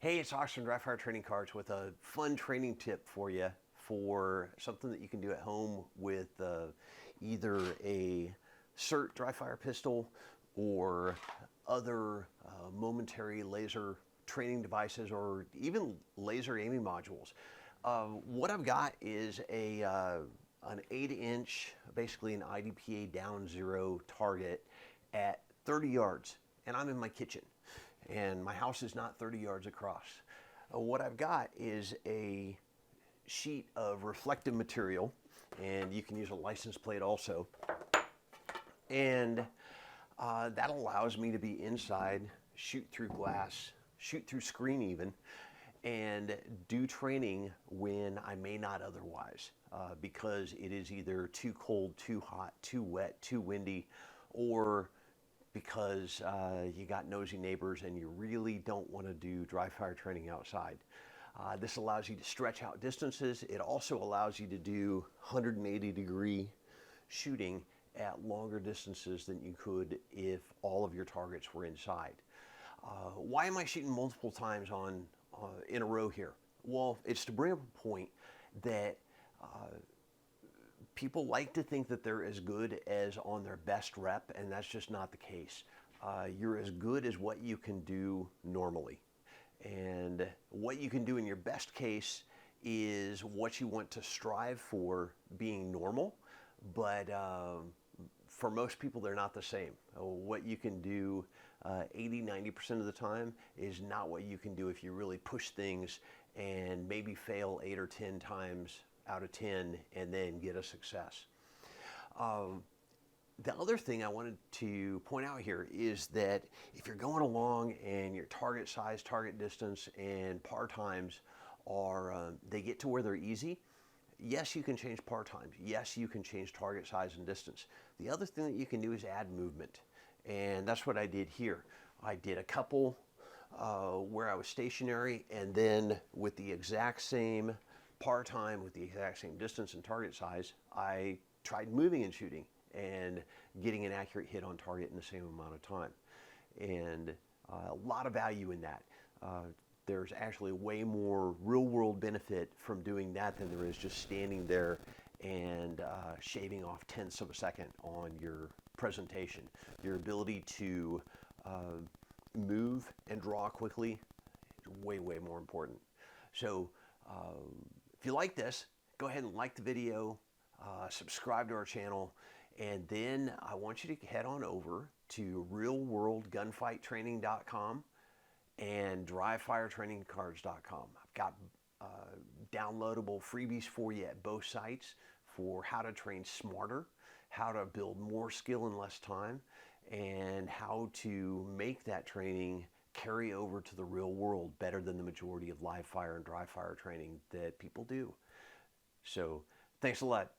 Hey, it's Oxford Dry Fire Training Cards with a fun training tip for you for something that you can do at home with either a SIRT dry fire pistol or other momentary laser training devices or even laser aiming modules. What I've got is an 8-inch, basically an IDPA down zero target at 30 yards, and I'm in my kitchen and my house is not 30 yards across. What I've got is a sheet of reflective material, and you can use a license plate also, and that allows me to be inside, shoot through glass, shoot through screen even, and do training when I may not otherwise, because it is either too cold, too hot, too wet, too windy, or because you got nosy neighbors and you really don't want to do dry fire training outside. This allows you to stretch out distances. It also allows you to do 180-degree shooting at longer distances than you could if all of your targets were inside. Why am I shooting multiple times in a row here? Well, it's to bring up a point that people like to think that they're as good as on their best rep, and that's just not the case. You're as good as what you can do normally. And what you can do in your best case is what you want to strive for being normal, but for most people, they're not the same. What you can do 80-90% of the time is not what you can do if you really push things and maybe fail 8 or 10 times out of 10 and then get a success. The other thing I wanted to point out here is that if you're going along and your target size, target distance, and par times are, they get to where they're easy, yes, you can change par times. Yes, you can change target size and distance. The other thing that you can do is add movement. And that's what I did here. I did a couple where I was stationary, and then with the exact same par time, with the exact same distance and target size, I tried moving and shooting and getting an accurate hit on target in the same amount of time. And a lot of value in that. There's actually way more real world benefit from doing that than there is just standing there and shaving off tenths of a second on your presentation. Your ability to move and draw quickly is way, way more important. So if you like this, go ahead and like the video, subscribe to our channel, and then I want you to head on over to realworldgunfighttraining.com and dryfiretrainingcards.com. I've got downloadable freebies for you at both sites for how to train smarter, how to build more skill in less time, and how to make that training carry over to the real world better than the majority of live fire and dry fire training that people do. So thanks a lot.